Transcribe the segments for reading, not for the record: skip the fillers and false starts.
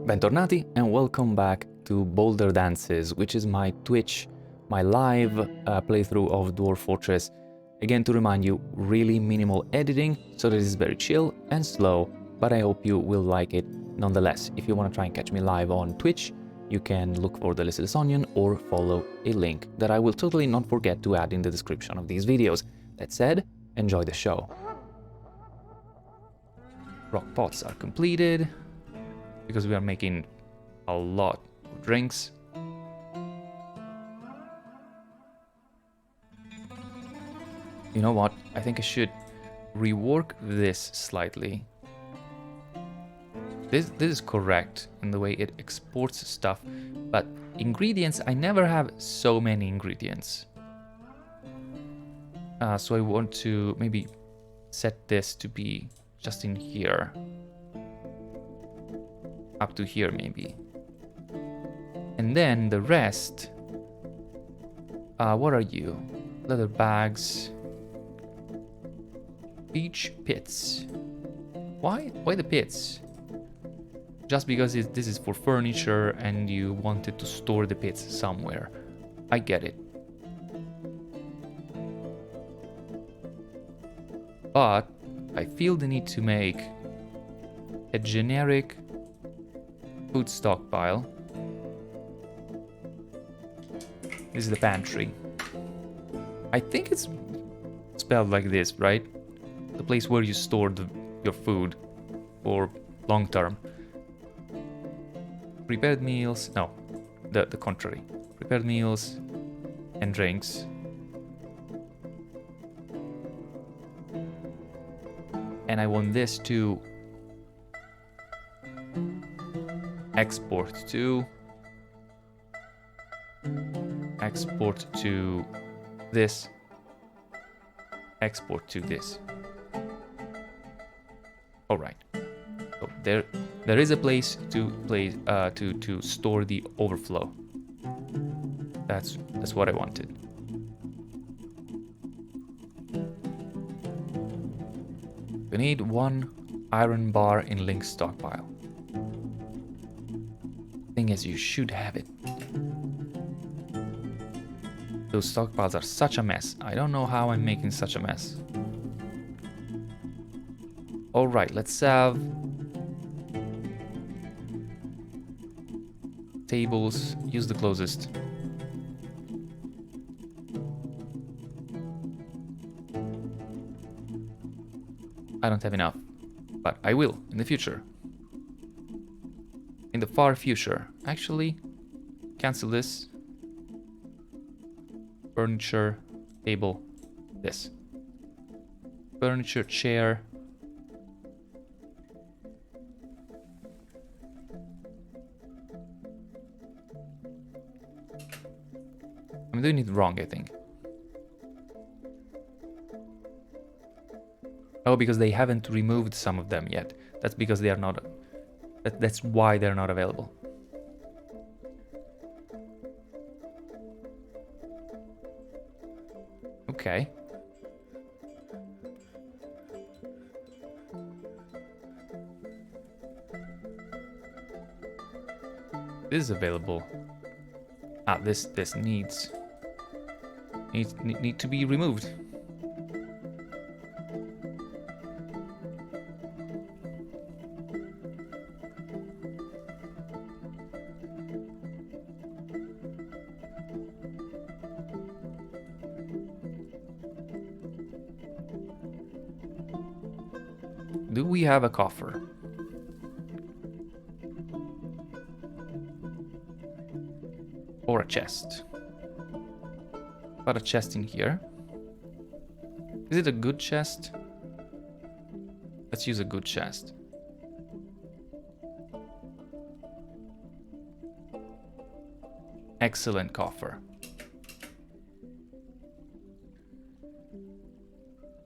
Bentornati and welcome back to Boulderdances, which is my Twitch, my live playthrough of Dwarf Fortress. Again, to remind you, really minimal editing, so that is very chill and slow, but I hope you will like it nonetheless. If you want to try and catch me live on Twitch, you can look for the Litast Onion or follow a link that I will totally not forget to add in the description of these videos. That said, enjoy the show. Rock pots are completed, because we are making a lot of drinks. You know what? I think I should rework this slightly. This is correct in the way it exports stuff, but ingredients, I never have so many ingredients. So I want to maybe set this to be just in here. Up to here maybe. And then the rest, what are you? Leather bags, beach pits. Why the pits? Just because this is for furniture and you wanted to store the pits somewhere. I get it. But I feel the need to make a generic food stockpile. This is the pantry. I think it's spelled like this, right? The place where you store your food for long term. Prepared meals, no, the contrary. Prepared meals and drinks. And I want this to export to this, export to this. All right. So there is a place to store the overflow. That's what I wanted. We need 1 iron bar in Link's stockpile. Thing is, you should have it. Those stockpiles are such a mess. I don't know how I'm making such a mess. Alright, let's have tables. Use the closest. I don't have enough, but I will in the future. In the far future. Actually, cancel this. Furniture, table, this. Furniture, chair. I'm doing it wrong, I think. Oh, because they haven't removed some of them yet. That's because they are not... That's why they're not available. Okay. This is available. Ah, this needs to be removed. Do we have a coffer? Or a chest? Got a chest in here. Is it a good chest? Let's use a good chest. Excellent coffer.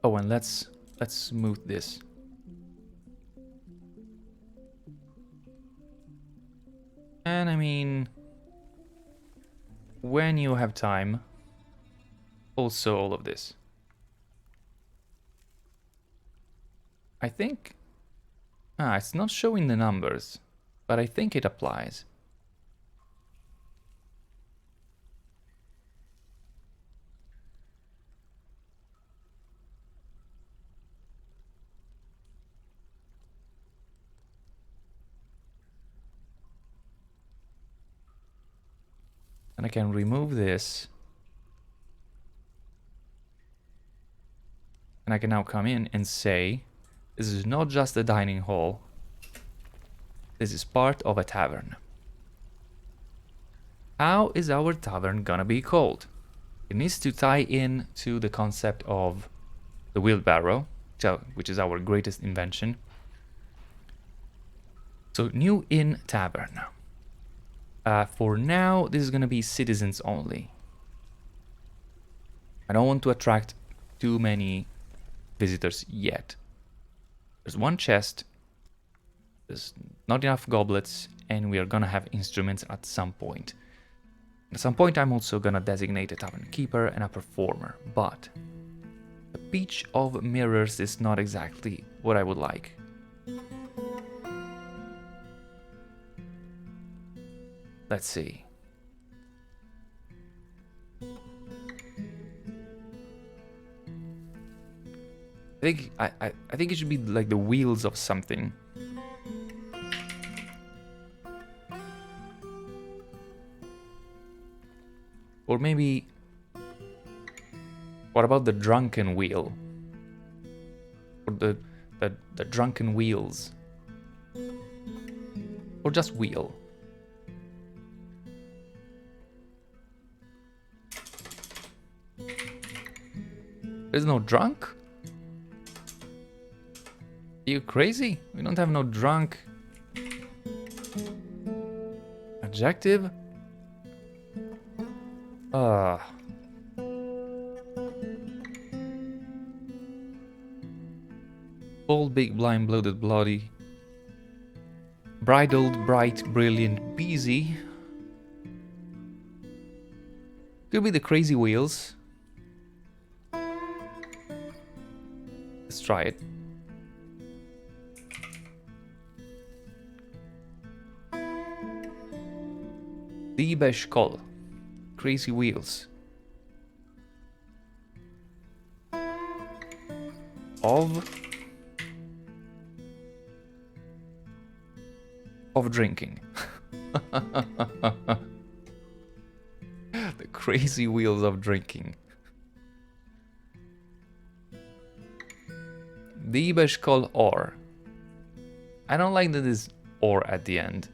Oh, and let's smooth this. And I mean, when you have time, also all of this. I think... it's not showing the numbers. but I think it applies. And I can remove this. And I can now come in and say, this is not just a dining hall. This is part of a tavern. How is our tavern gonna be called? It needs to tie in to the concept of the wheelbarrow, which is our greatest invention. So, new inn tavern. For now, this is gonna be citizens only. I don't want to attract too many visitors yet. There's one chest, there's not enough goblets, and we are gonna have instruments at some point. At some point I'm also gonna designate a tavern keeper and a performer, but the Beach of Mirrors is not exactly what I would like. Let's see. I think it should be like the wheels of something. Or maybe, what about the drunken wheel? Or the drunken wheels? Or just wheel? There's no drunk? Are you crazy? We don't have no drunk. Adjective? Bold, big, blind, bloated, bloody. Bridled, bright, brilliant, busy. Could be the crazy wheels. Let's try it. Dibeshkol. Crazy wheels. Of drinking. The crazy wheels of drinking. Dibeshkol or. I don't like that there's or at the end.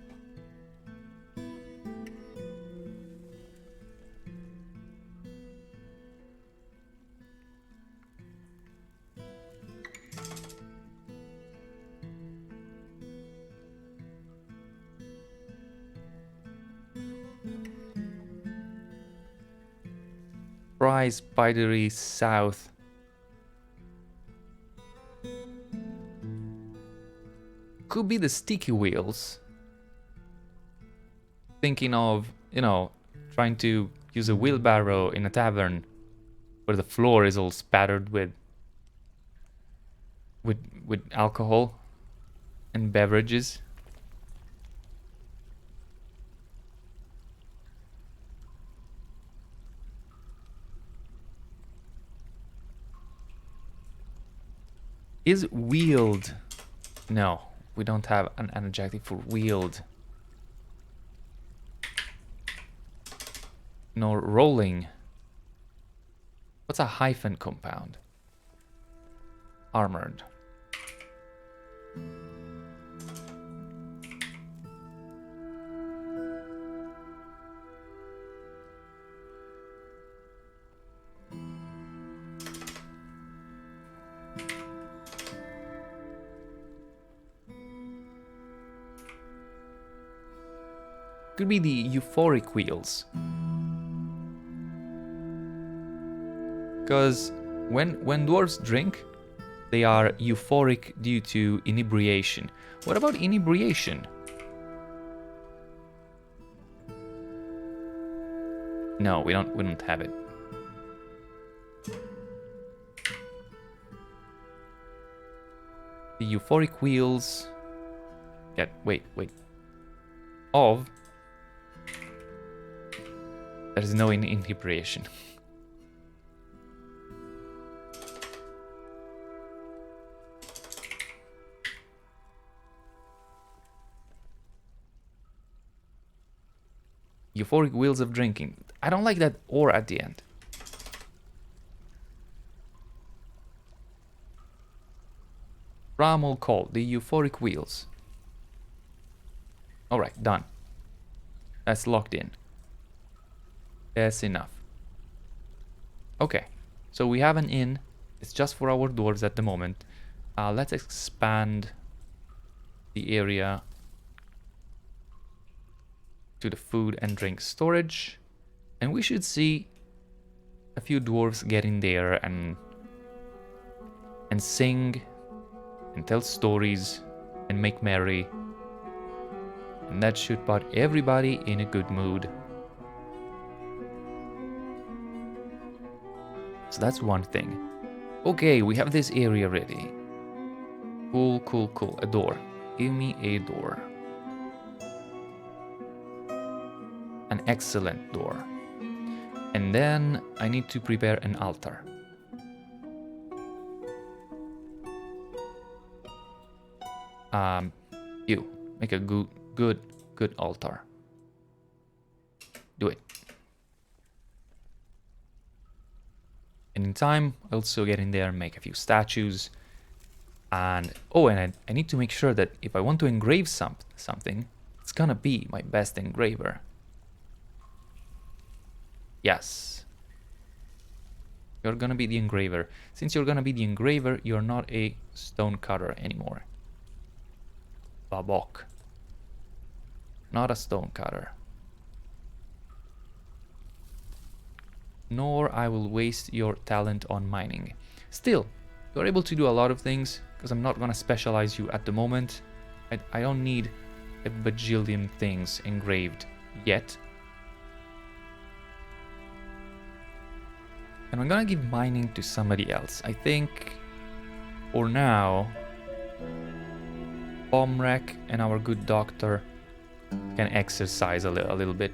Spidery south. Could be the sticky wheels. Thinking of, you know, trying to use a wheelbarrow in a tavern where the floor is all spattered with alcohol and beverages. Is wheeled? No, we don't have an adjective for wheeled. Nor rolling. What's a hyphen compound? Armored. Could be the euphoric wheels. Because when dwarves drink, they are euphoric due to inebriation. What about inebriation? No, we don't have it. The euphoric wheels. Yeah, wait. of... There's no inhibition. Euphoric wheels of drinking. I don't like that or at the end. Ramal call, the euphoric wheels. Alright, done. That's locked in. That's enough. Okay, so we have an inn. It's just for our dwarves at the moment. Let's expand the area to the food and drink storage. And we should see a few dwarves get in there and sing and tell stories and make merry. And that should put everybody in a good mood. So that's one thing. Okay, we have this area ready. Cool, cool, cool. A door. Give me a door. An excellent door. And then I need to prepare an altar. You make a good altar. Do it. And in time, I'll also get in there and make a few statues. And oh, and I need to make sure that if I want to engrave something, it's gonna be my best engraver. Yes. You're gonna be the engraver. Since you're gonna be the engraver, you're not a stone cutter anymore. Babok. Not a stone cutter. Nor I will waste your talent on mining. Still, you're able to do a lot of things, because I'm not gonna specialize you at the moment. I don't need a bajillion things engraved yet. And I'm gonna give mining to somebody else. I think, for now, Bomrek and our good doctor can exercise a little bit.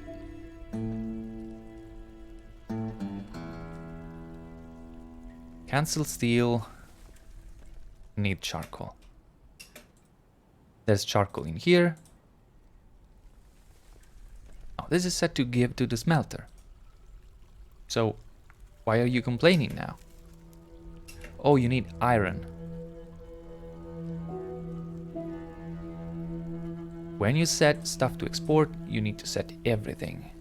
Cancel steel. Need charcoal. There's charcoal in here. Oh, this is set to give to the smelter. So, why are you complaining now? Oh, you need iron. When you set stuff to export, you need to set everything.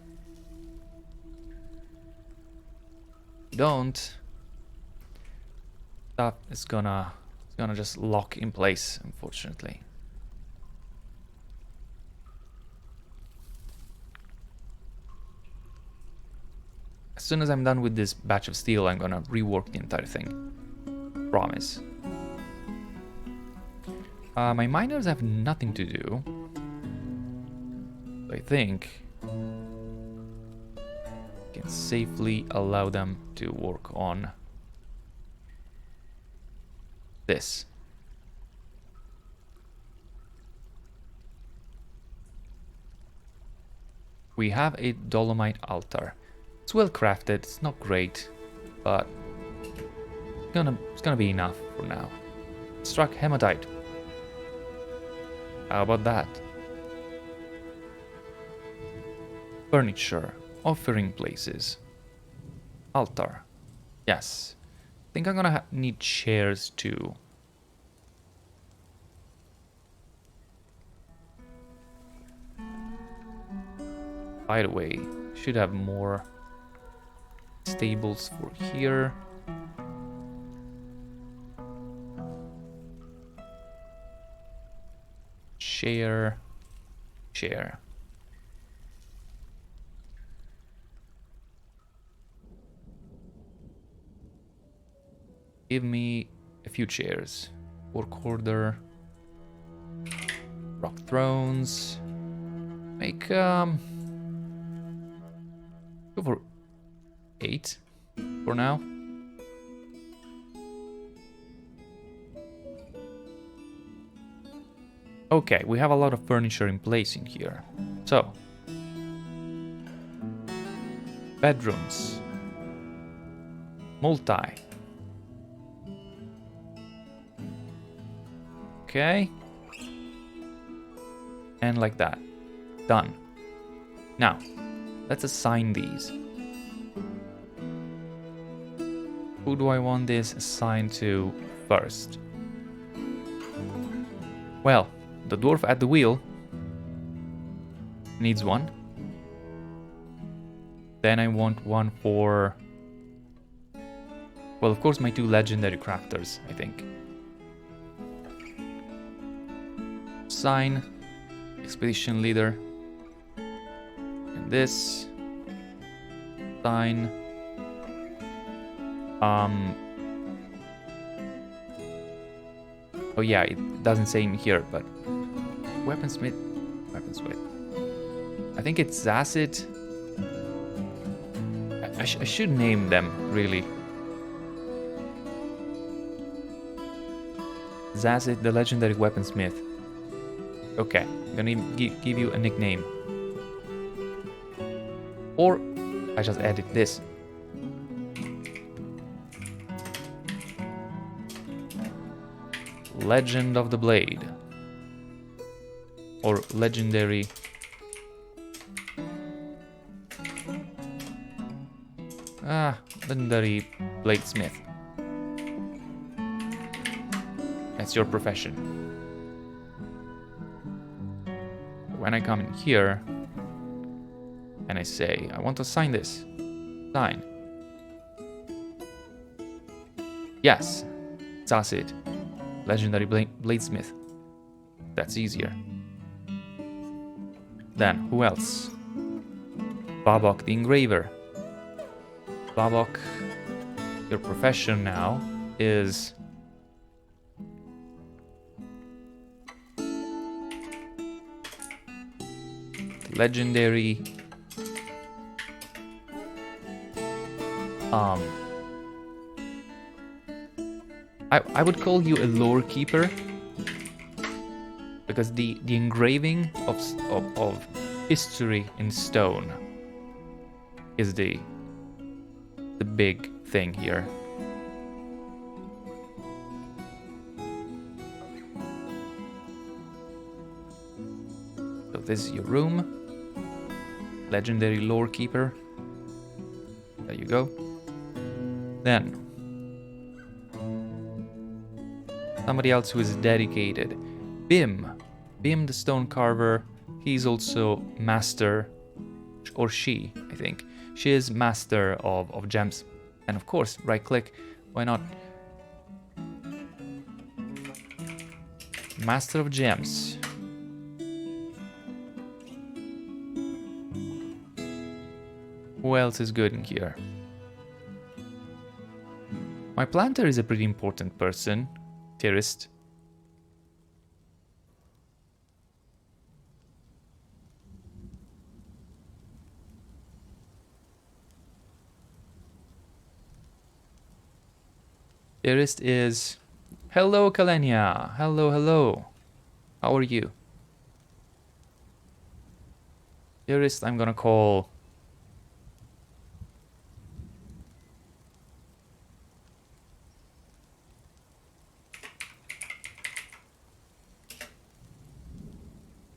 Don't. Stuff is gonna just lock in place, unfortunately. As soon as I'm done with this batch of steel, I'm gonna rework the entire thing. Promise. My miners have nothing to do. I think I can safely allow them to work on this. We have a dolomite altar. It's well crafted, it's not great, but it's gonna be enough for now. Struck hematite. How about that? Furniture, offering places, altar. Yes, I think I'm gonna need chairs too. By the way, should have more stables for here. Chair. Give me a few chairs. Work order. Rock thrones. Make go for 8 for now. Okay, we have a lot of furniture in place in here. So, bedrooms, multi. Okay. And like that. Done. Now, let's assign these. Who do I want this assigned to first? Well, the dwarf at the wheel needs one. Then I want one for... well, of course, my two legendary crafters, I think. Sign, expedition leader. And this. Sign. Oh yeah, it doesn't say in here, but weaponsmith. I think it's Zacit. I should name them, really. Zacit, the legendary weaponsmith. Okay, I'm gonna give you a nickname. Or I just added this. Legend of the Blade. Or legendary. Legendary bladesmith. That's your profession. When I come in here and I say, I want to sign this. Sign. Yes, that's it. Legendary bladesmith. That's easier. Then, who else? Babok the engraver. Babok, your profession now is legendary I would call you a lore keeper, because the engraving of history in stone is the big thing here. So this is your room. Legendary lore keeper. There you go. Then somebody else who is dedicated. Bim the stone carver. He's also master, or she, I think. She is master of gems. And of course, right click, why not? Master of gems. Who else is good in here? My planter is a pretty important person. Terrorist. Terrorist is... Hello, Kalenia. Hello. How are you? Terrorist, I'm gonna call...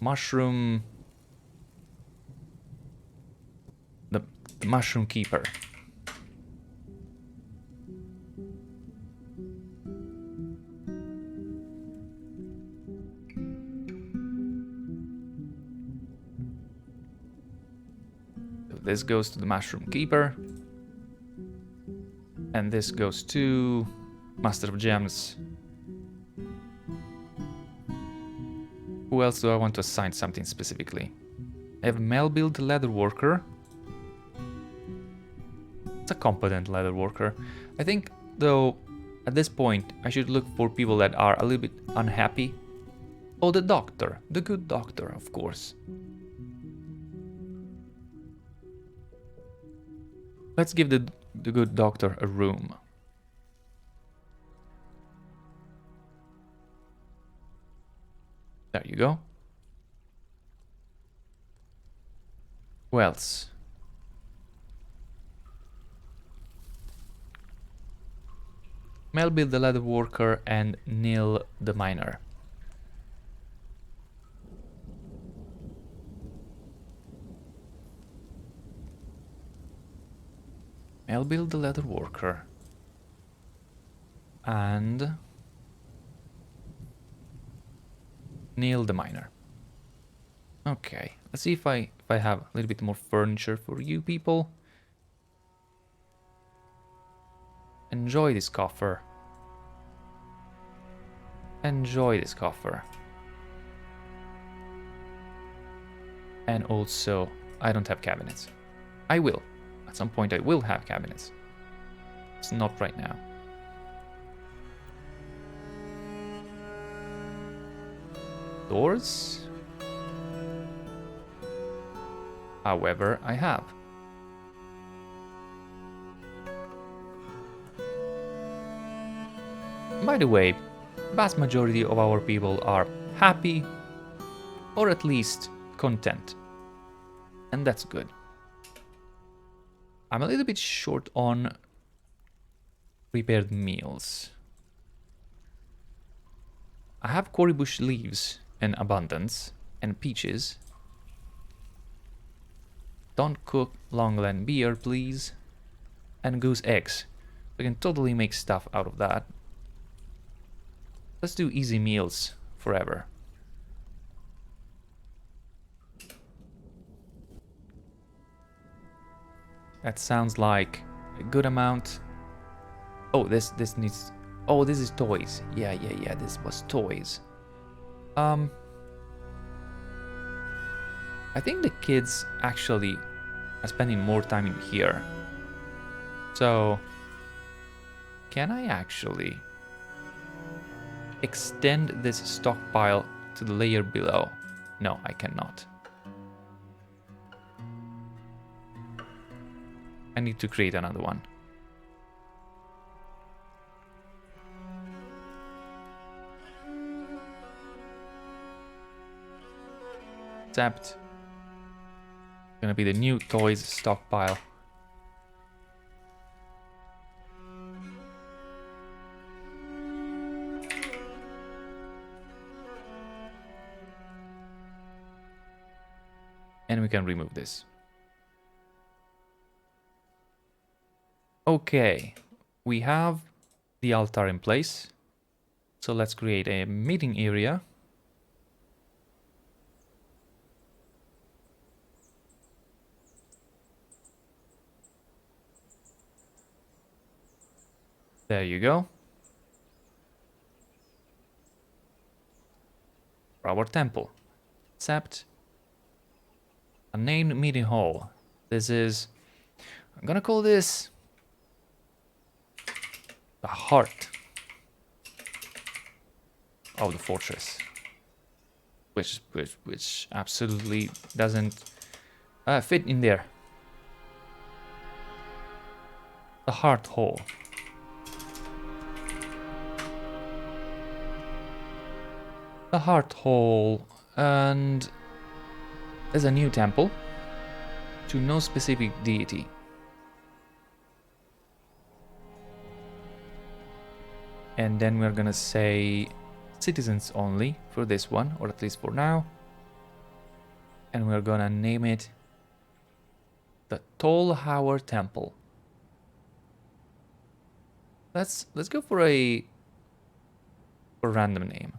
Mushroom... The Mushroom Keeper. So this goes to the Mushroom Keeper. And this goes to Master of Gems. Who else do I want to assign something specifically? I have Melbuild Leather Worker. It's a competent leather worker. I think, though, at this point, I should look for people that are a little bit unhappy. Oh, the doctor. The good doctor, of course. Let's give the good doctor a room. There you go. Who else? Melville the leather worker and Neil the miner. Melville the leather worker. And Neil the miner. Okay, let's see if I have a little bit more furniture for you people. Enjoy this coffer. Enjoy this coffer. And also, I don't have cabinets. I will. At some point I will have cabinets. It's not right now. Doors? However, I have. By the way, vast majority of our people are happy, or at least content. And that's good. I'm a little bit short on prepared meals. I have curry bush leaves in abundance, and peaches. Don't cook Longland beer, please. And goose eggs. We can totally make stuff out of that. Let's do easy meals forever. That sounds like a good amount. Oh, this needs... Oh, this is toys. Yeah, this was toys. I think the kids actually are spending more time in here. So, can I actually extend this stockpile to the layer below? No, I cannot. I need to create another one. Except, gonna be the new toys stockpile. And we can remove this. Okay, we have the altar in place. So let's create a meeting area. There you go. For our temple. Except a named meeting hall. This is... I'm gonna call this... the heart of the fortress. Which absolutely doesn't fit in there. The heart hall. The heart hall, and there's a new temple to no specific deity. And then we're gonna say citizens only for this one, or at least for now. And we're gonna name it the Tollhour Temple. Let's go for a random name.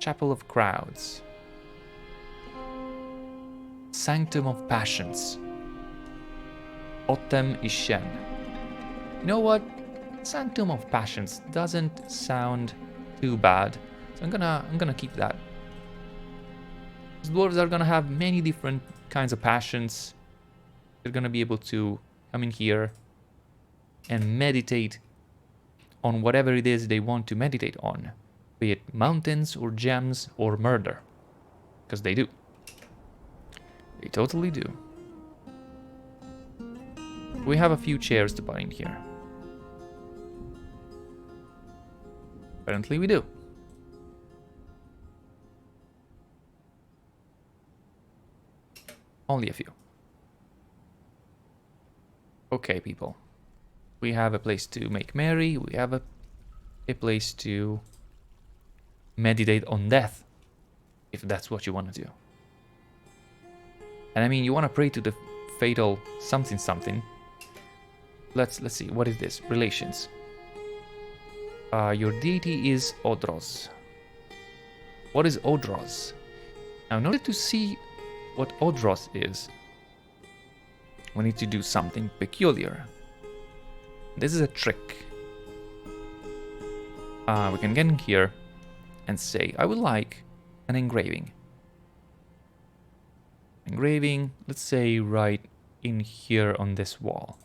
Chapel of Crowds. Sanctum of Passions. Otem Ishen. You know what? Sanctum of Passions doesn't sound too bad, so I'm gonna keep that. Dwarves are gonna have many different kinds of passions. They're gonna be able to come in here and meditate on whatever it is they want to meditate on, be it mountains or gems or murder, because they do. They totally do. We have a few chairs to put in here. Apparently we do. Only a few. Okay, people. We have a place to make merry. We have a place to meditate on death, if that's what you want to do. And I mean, you want to pray to the fatal something something. Let's see. What is this? Relations. Your deity is Odros. What is Odros? Now, in order to see what Odros is, we need to do something peculiar. This is a trick. We can get in here and say, I would like an engraving. Engraving, let's say right in here on this wall.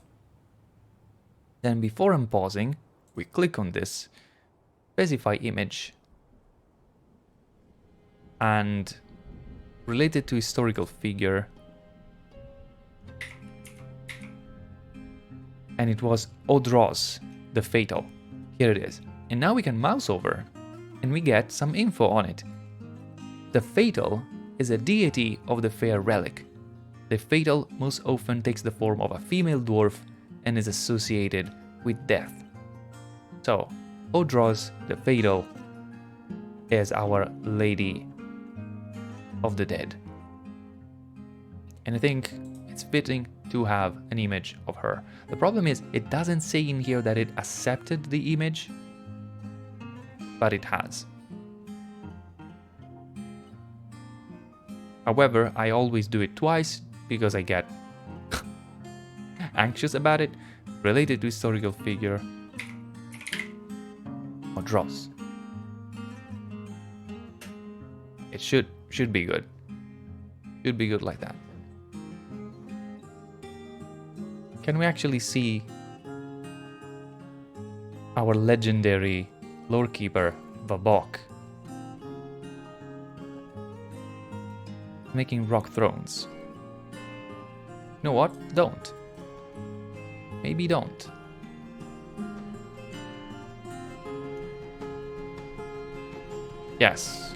Then before unpausing, we click on this, specify image, and related to historical figure. And it was Odros, the Fatal. Here it is. And now we can mouse over and we get some info on it. The Fatal is a deity of the fair relic. The Fatal most often takes the form of a female dwarf and is associated with death. So, Odros, the Fatal, is our Lady of the Dead. And I think it's fitting to have an image of her. The problem is, it doesn't say in here that it accepted the image, but it has. However, I always do it twice because I get anxious about it. Related to historical figure, Odros. It should be good. Should be good like that. Can we actually see our legendary lorekeeper, Vabok, making rock thrones? You know what? Don't. Maybe don't. Yes.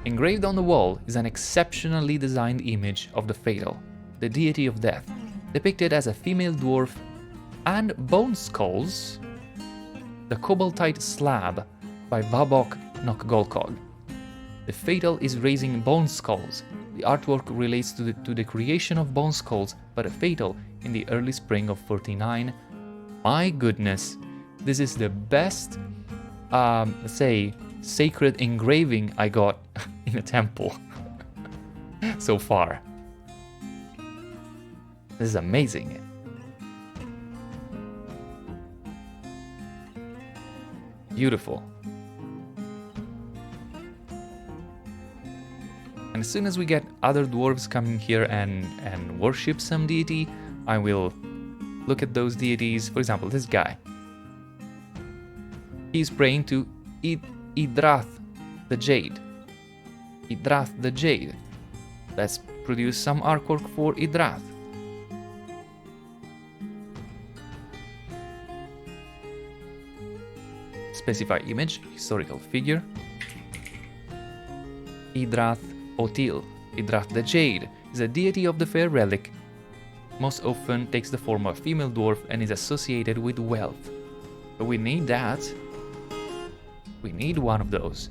Engraved on the wall is an exceptionally designed image of the Fatal, the deity of death, depicted as a female dwarf, and bone skulls, the cobaltite slab by Vabok Nokgolkog. The Fatal is raising bone skulls. The artwork relates to the creation of bone skulls by the Fatal in the early spring of 49. My goodness, this is the best, let's say, sacred engraving I got in a temple so far. This is amazing. Beautiful. And as soon as we get other dwarves coming here and worship some deity, I will look at those deities. For example, this guy. He's praying to Idrath the Jade. Idrath the Jade. Let's produce some artwork for Idrath. Specify image, historical figure. Idrath Otil. Idrath the Jade is a deity of the fair relic. Most often takes the form of a female dwarf and is associated with wealth. But we need that. We need one of those.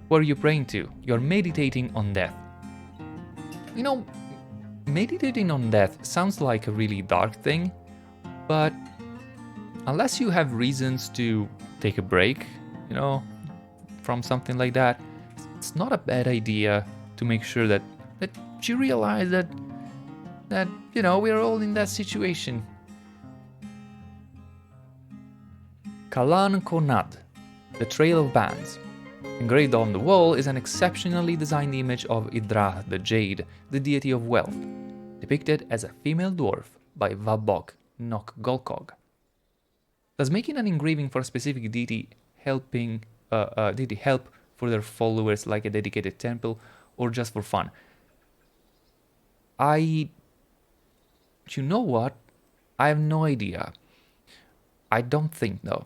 What are you praying to? You're meditating on death. You know, meditating on death sounds like a really dark thing, but unless you have reasons to take a break, you know, from something like that, it's not a bad idea to make sure that you realize that you know, we're all in that situation. Kalan Konad, the Trail of Bands. Engraved on the wall is an exceptionally designed image of Idrath the Jade, the deity of wealth, depicted as a female dwarf by Vabok Nokgolkog. Does making an engraving for a specific deity help for their followers like a dedicated temple, or just for fun? You know what? I have no idea. I don't think though.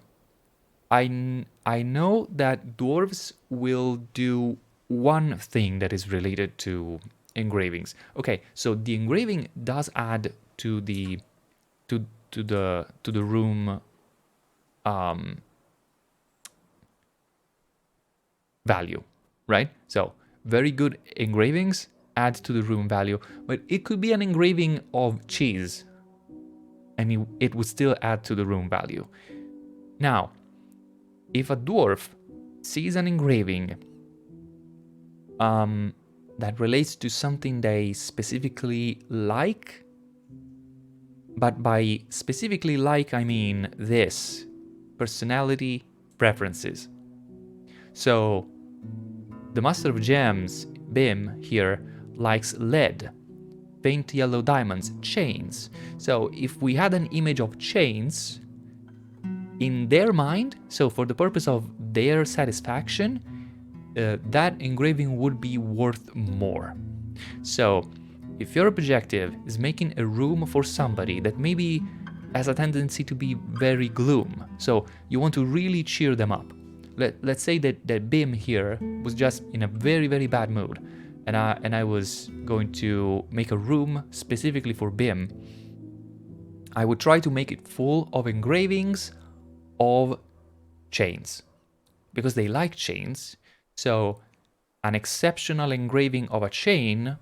I know that dwarves will do one thing that is related to engravings. Okay, so the engraving does add to the room value, right? So very good engravings add to the room value, but it could be an engraving of cheese and it would still add to the room value. Now, if a dwarf sees an engraving that relates to something they specifically like, but by specifically like I mean this, personality, preferences. So the Master of Gems, Bim, here likes lead, faint yellow diamonds, chains. So if we had an image of chains in their mind, so for the purpose of their satisfaction, that engraving would be worth more. So if your objective is making a room for somebody that maybe has a tendency to be very gloom, so you want to really cheer them up. Let's say that Bim here was just in a very, very bad mood, and I was going to make a room specifically for Bim. I would try to make it full of engravings of chains, because they like chains. So an exceptional engraving of a chain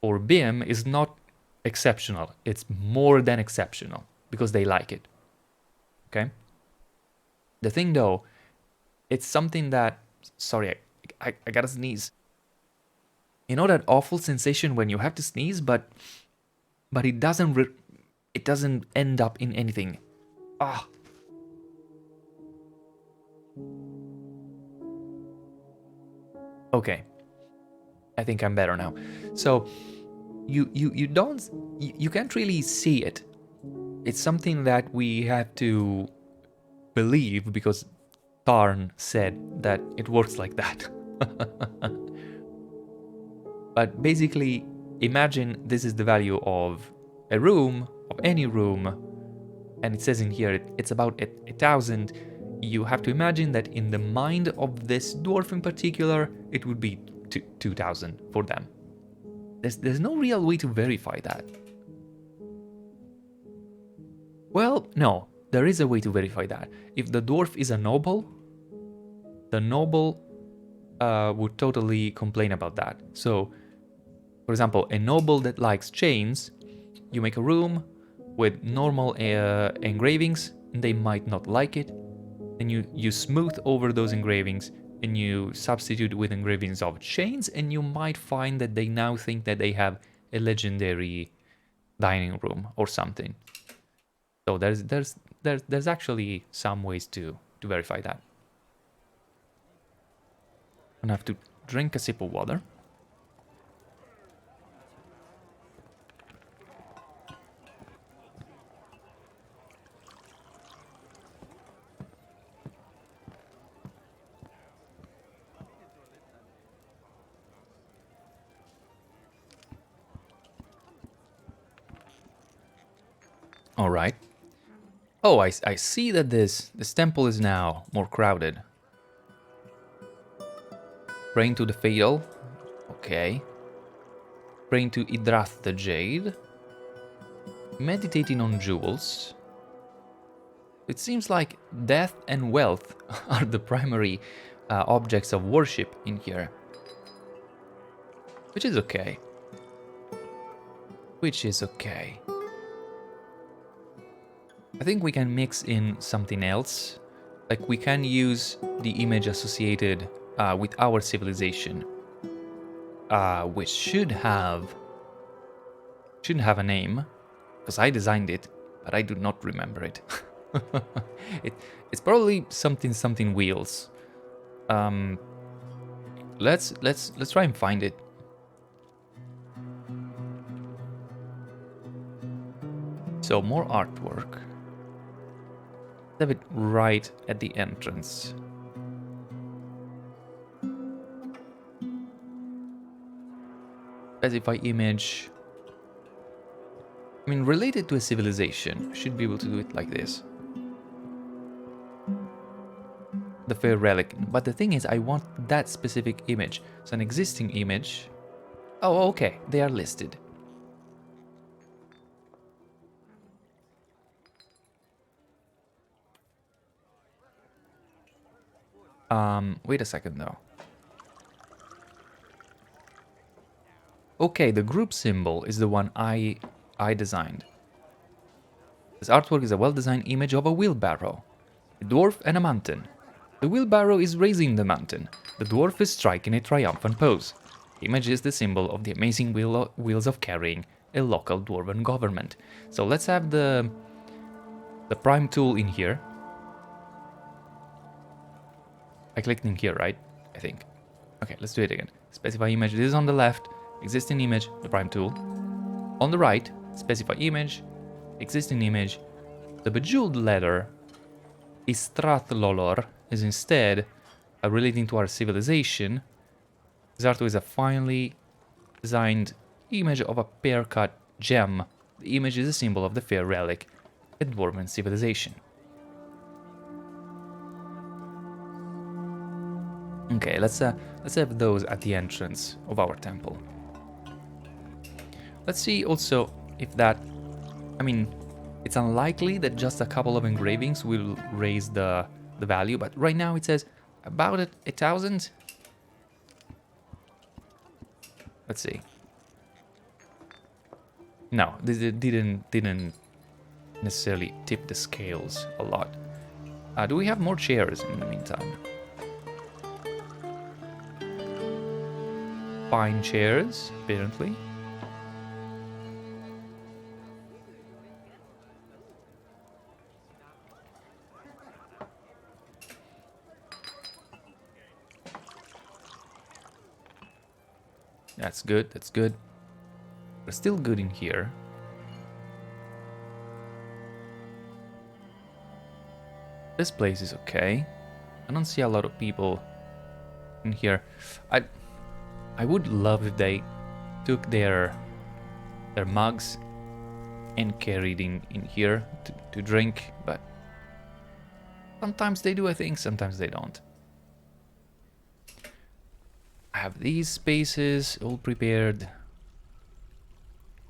for Bim is not exceptional. It's more than exceptional because they like it. Okay? The thing though, it's something that... Sorry, I gotta sneeze. You know that awful sensation when you have to sneeze, but it doesn't end up in anything. Ah. Okay. I think I'm better now. So you can't really see it. It's something that we have to believe because Tarn said that it works like that. But basically, imagine this is the value of a room, of any room, and it says in here it's about 1,000. You have to imagine that in the mind of this dwarf in particular, it would be 2,000 for them. There's no real way to verify that. Well, no, there is a way to verify that. If the dwarf is a noble, the noble would totally complain about that. So, for example, a noble that likes chains, you make a room with normal engravings, and they might not like it. Then you smooth over those engravings and you substitute with engravings of chains, and you might find that they now think that they have a legendary dining room or something. So there's actually some ways to verify that. I'm gonna have to drink a sip of water. All right. Oh, I see that this temple is now more crowded. Praying to the Fatal. Okay. Praying to Idrath the Jade. Meditating on jewels. It seems like death and wealth are the primary objects of worship in here. Which is okay. Which is okay. I think we can mix in something else. Like we can use the image associated with our civilization, which should have a name, because I designed it, but I do not remember it. It's probably something wheels. Let's try and find it. So more artwork. Have it right at the entrance. Specify image. I mean, related to a civilization, should be able to do it like this. the fair relic. But the thing is, I want that specific image. So an existing image. Oh, okay, they are listed. Wait a second though. Okay, the group symbol is the one I designed. This artwork is a well-designed image of a wheelbarrow, a dwarf and a mountain. The wheelbarrow is raising the mountain. The dwarf is striking a triumphant pose. The image is the symbol of the amazing wheels of carrying a local dwarven government. So let's have the prime tool in here. I clicked in here, right? I think. Okay, let's do it again. Specify image. This is on the left. Existing image, the prime tool. On the right, specify image, existing image. The bejeweled letter Istratlolor is instead relating to our civilization. This artwork is a finely designed image of a pear-cut gem. The image is a symbol of the fair relic, a dwarven civilization. Okay, let's have those at the entrance of our temple. Let's see also if that, I mean, it's unlikely that just a couple of engravings will raise the value, but right now it says about 1,000. Let's see. No, this didn't necessarily tip the scales a lot. Do we have more chairs in the meantime? Fine chairs, apparently. That's good, that's good. We're still good in here. This place is okay. I don't see a lot of people in here. I would love if they took their mugs and carried in here to drink, but sometimes they do, I think, sometimes they don't. I have these spaces all prepared.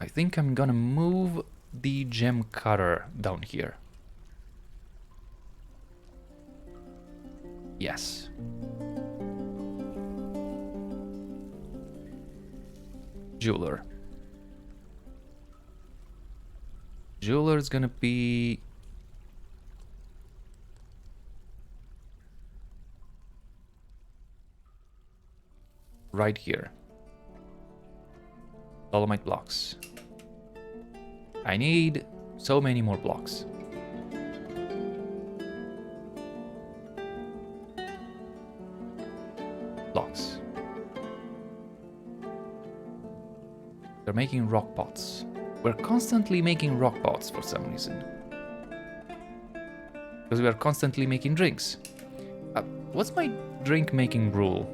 I think I'm gonna move the gem cutter down here. Yes. Jeweler. Jeweler is gonna be right here. Dolomite blocks. I need so many more blocks. Blocks. They're making rock pots. We're constantly making rock pots for some reason. Because we are constantly making drinks. What's my drink making rule?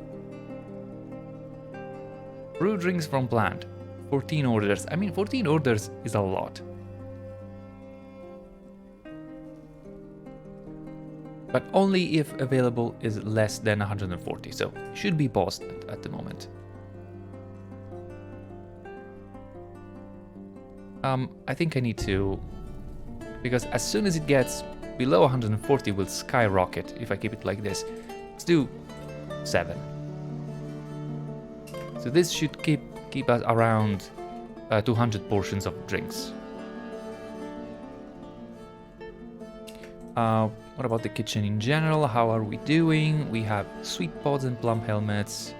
Brew drinks from plant. 14 orders. I mean, 14 orders is a lot. But only if available is less than 140, so should be paused at the moment. I think I need to, because as soon as it gets below 140, it will skyrocket if I keep it like this. Let's do 7. So this should keep us around 200 portions of drinks. What about the kitchen in general? How are we doing? We have sweet pods and plum helmets.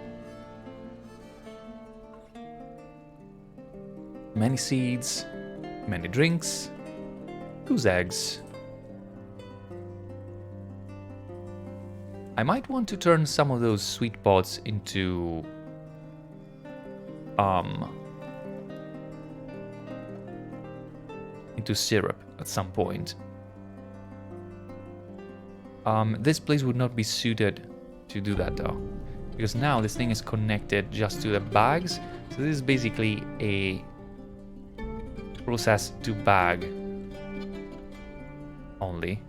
Many seeds, many drinks, goose eggs. I might want to turn some of those sweet pods into syrup at some point. This place would not be suited to do that though, because now this thing is connected just to the bags. So this is basically a process to bag only.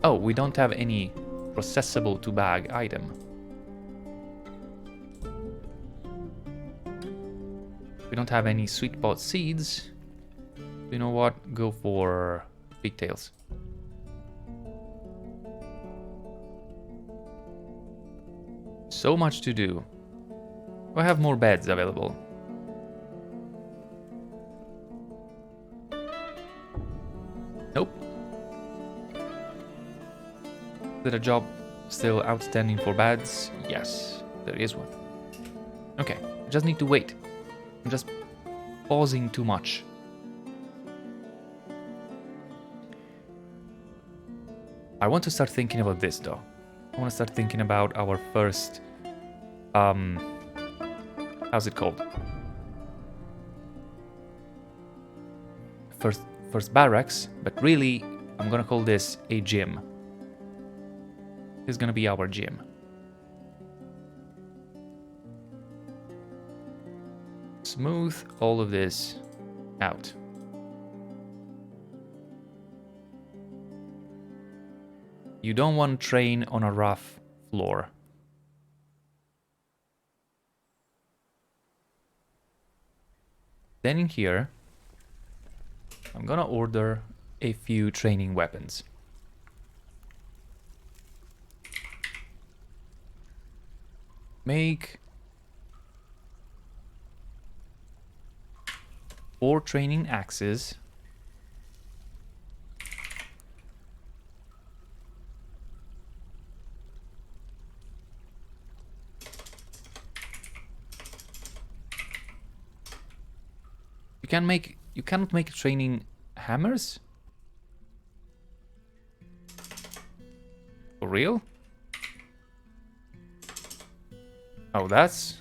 Oh, we don't have any processable to bag item. We don't have any sweet pot seeds. You know what? Go for pigtails. So much to do. I have more beds available. Nope. Is there a job still outstanding for beds? Yes, there is one. Okay, I just need to wait. I'm just pausing too much. I want to start thinking about this though. I want to start thinking about our first how's it called? First barracks, but really I'm gonna call this a gym. This is gonna be our gym. Smooth all of this out. You don't want to train on a rough floor. Then in here, I'm gonna order a few training weapons. Make 4 training axes. You cannot make training hammers? For real? Oh, that's...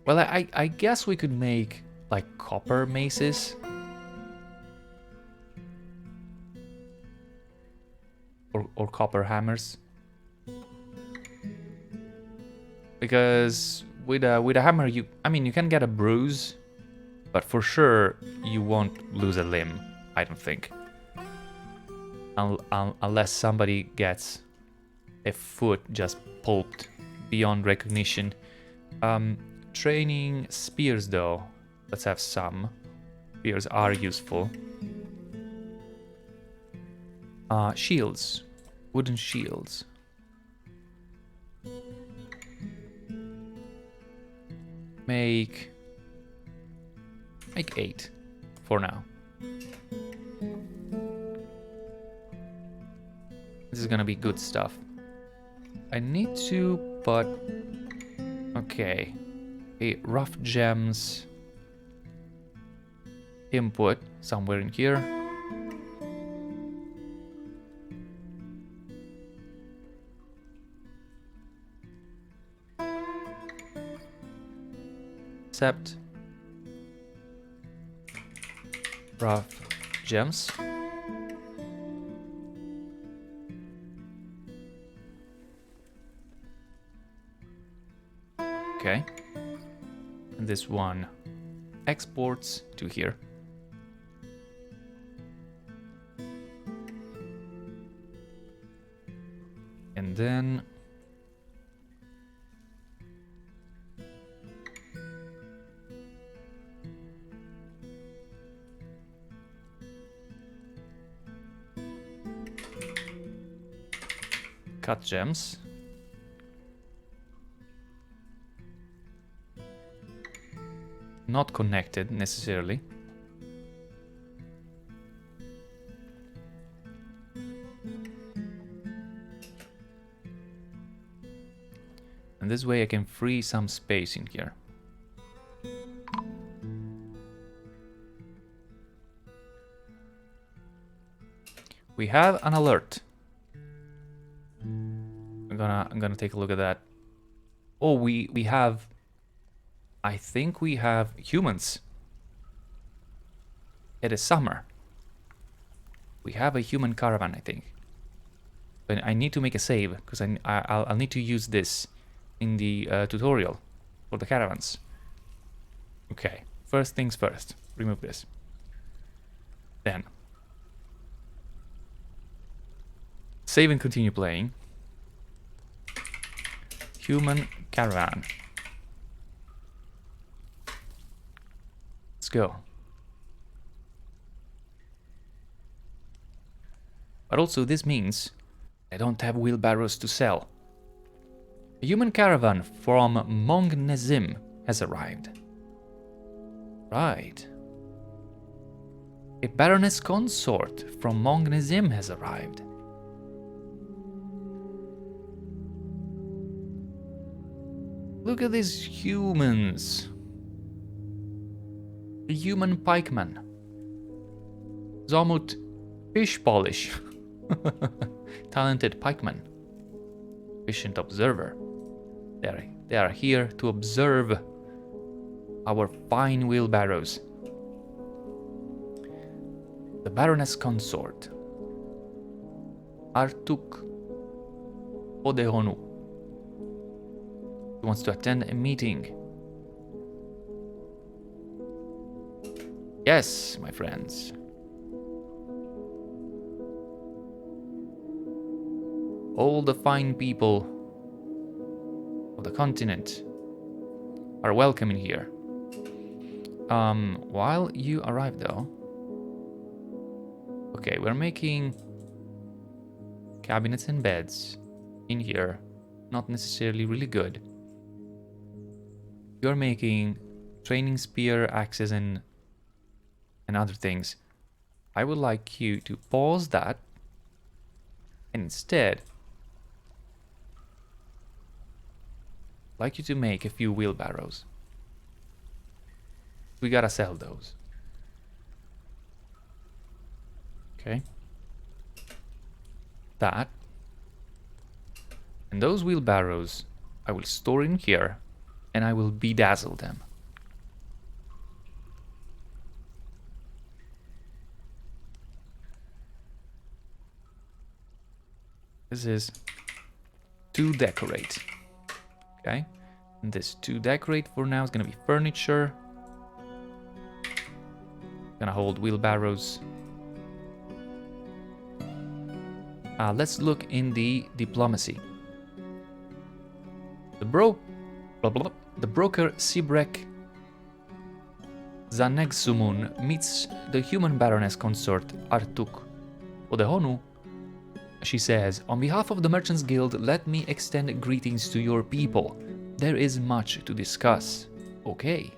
Well, I guess we could make, like, copper maces. Or copper hammers. Because with a hammer, you can get a bruise, but for sure you won't lose a limb, I don't think. Unless somebody gets a foot just pulped beyond recognition. Training spears though. Let's have some. Spears are useful. Shields. Wooden shields. Make 8 for now. This is gonna be good stuff. I need to, but okay. Okay, rough gems input somewhere in here. Accept rough gems. Okay. And this one exports to here. And then cut gems. Not connected necessarily. And this way I can free some space in here. We have an alert. I'm gonna take a look at that. Oh, we have, I think we have humans. It is summer. We have a human caravan, I think. But I need to make a save because I'll need to use this in the tutorial for the caravans. Okay, first things first. Remove this. Then Save and continue playing. Human caravan. Let's go. But also this means I don't have wheelbarrows to sell. A human caravan from Mongnezim has arrived. Right. A baroness consort from Mongnezim has arrived. Look at these humans. A human pikeman. Zomut fish polish. Talented pikeman. Efficient observer. They are here to observe our fine wheelbarrows. The Baroness Consort. Artuk Odehonu. He wants to attend a meeting. Yes, my friends. All the fine people of the continent are welcome in here. While you arrive though... Okay, we're making cabinets and beds in here. Not necessarily really good. You're making training spear, axes and other things. I would like you to pause that and instead like you to make a few wheelbarrows. We gotta sell those. Okay. That. And those wheelbarrows I will store in here and I will bedazzle them. This is to decorate. Okay. And this to decorate for now is gonna be furniture. Gonna hold wheelbarrows. Let's look in the diplomacy. The broker Sibrek Zanegsumun meets the human baroness consort Artuk Odehonu. She says, on behalf of the Merchants Guild, let me extend greetings to your people. There is much to discuss. Okay.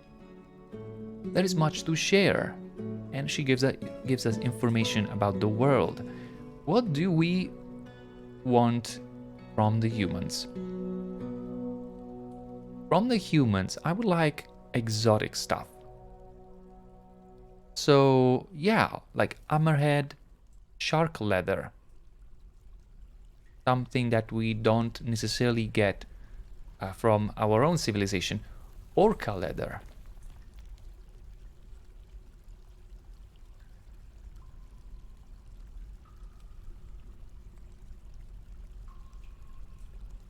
There is much to share. And she gives us information about the world. What do we want from the humans? From the humans, I would like exotic stuff. So, yeah, like hammerhead, shark leather. Something that we don't necessarily get from our own civilization. Orca leather.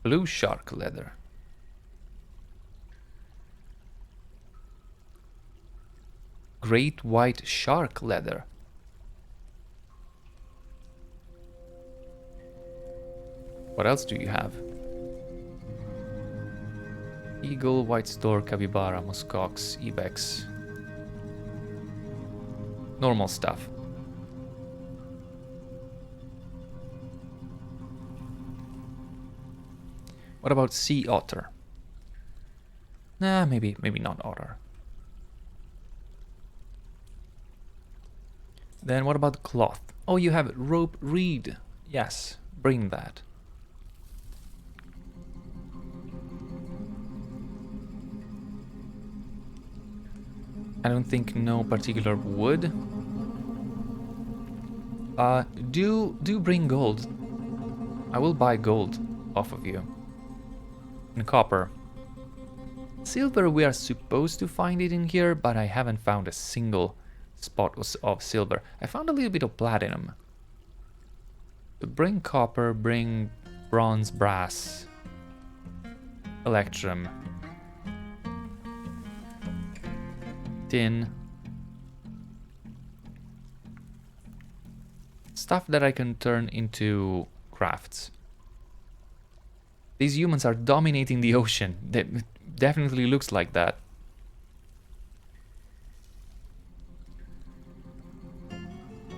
Blue shark leather. Great white shark leather. What else do you have? Eagle, white stork, capybara, muskox, ibex. Normal stuff. What about sea otter? Nah, maybe not otter. Then what about cloth? Oh, you have rope reed. Yes, bring that. I don't think no particular wood. Do bring gold. I will buy gold off of you. And copper. Silver, we are supposed to find it in here, but I haven't found a single spot of silver. I found a little bit of platinum. So bring copper, bring bronze, brass, electrum, tin, stuff that I can turn into crafts. These humans are dominating the ocean. That definitely looks like that.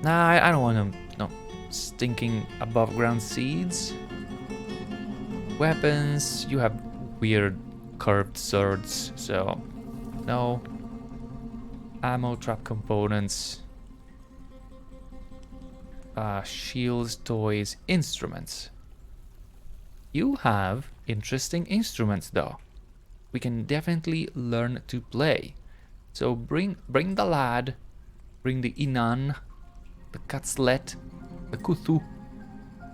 Nah, I don't want to... No. Stinking above ground seeds. Weapons. You have weird curved swords, so... No. Ammo, trap components. Shields, toys, instruments. You have interesting instruments though. We can definitely learn to play. So bring the lad, bring the inan, the katslet, the kuthu,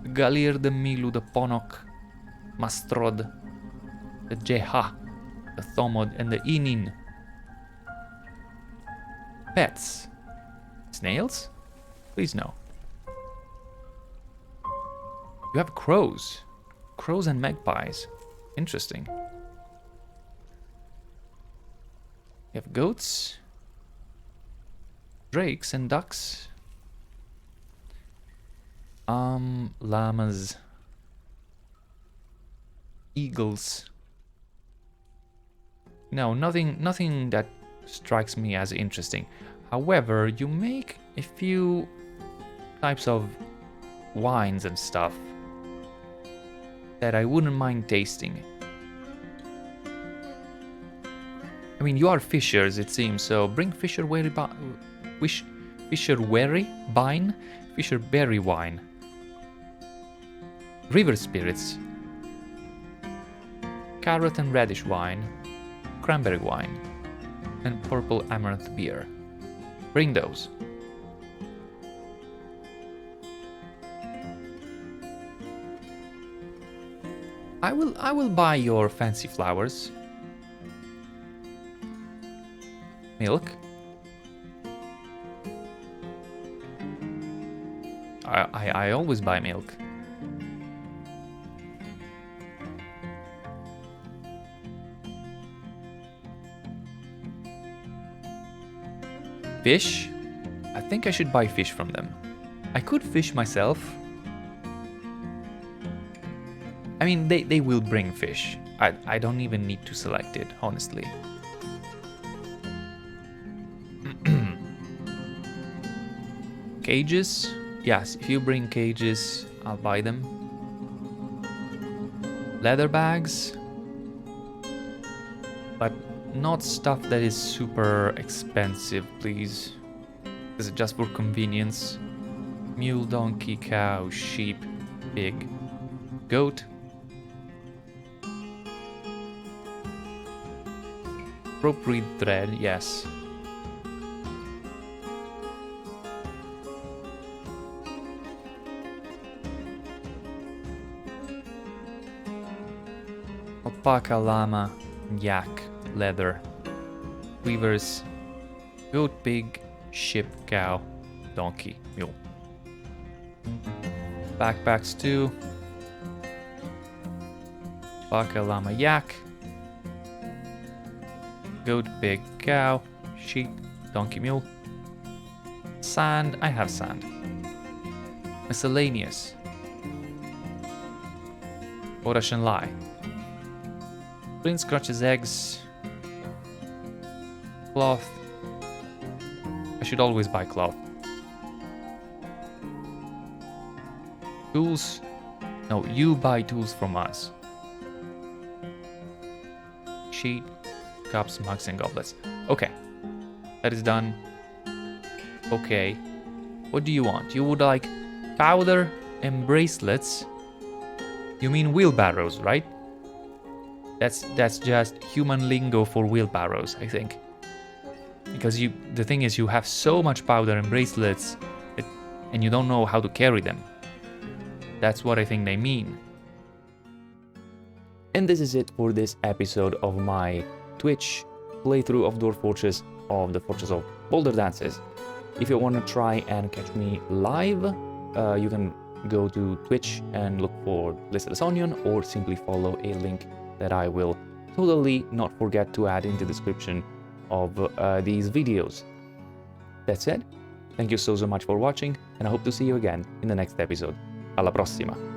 the galir, the milu, the ponok, mastrod, the jeha, the thomod, and the inin. Pets. Snails? Please no. You have crows. Crows and magpies. Interesting. You have goats. Drakes and ducks. Llamas. Eagles. No, nothing that strikes me as interesting. However, you make a few types of wines and stuff that I wouldn't mind tasting. I mean, you are fishers, it seems, so bring fisher-berry wine. River spirits. Carrot and radish wine. Cranberry wine. And purple amaranth beer. Bring those. I will buy your fancy flowers. Milk. I always buy milk. Fish? I think I should buy fish from them. I could fish myself. I mean, they will bring fish. I don't even need to select it, honestly. Cages? Yes, if you bring cages, I'll buy them. Leather bags? But not stuff that is super expensive, please. Is it just for convenience? Mule, donkey, cow, sheep, pig, goat. Rope reed thread, yes. Alpaca, llama, yak, leather, weavers, goat, pig, sheep, cow, donkey, mule. Backpacks too. Alpaca, llama, yak, goat, pig, cow, sheep, donkey, mule. Sand, I have sand. Miscellaneous. Potash and lye. Flint scratches eggs. Cloth. I should always buy cloth. Tools. No, you buy tools from us. Sheet. Cups, mugs, and goblets. Okay. That is done. Okay. What do you want? You would like powder and bracelets. You mean wheelbarrows, right? That's just human lingo for wheelbarrows, I think. Because the thing is, you have so much powder and bracelets, and you don't know how to carry them. That's what I think they mean. And this is it for this episode of my Twitch playthrough of Dwarf Fortress, of the Fortress of Boulderdances. If you want to try and catch me live, you can go to Twitch and look for Litast Onion, or simply follow a link that I will totally not forget to add in the description of these videos. That said, thank you so much for watching, and I hope to see you again in the next episode. Alla prossima!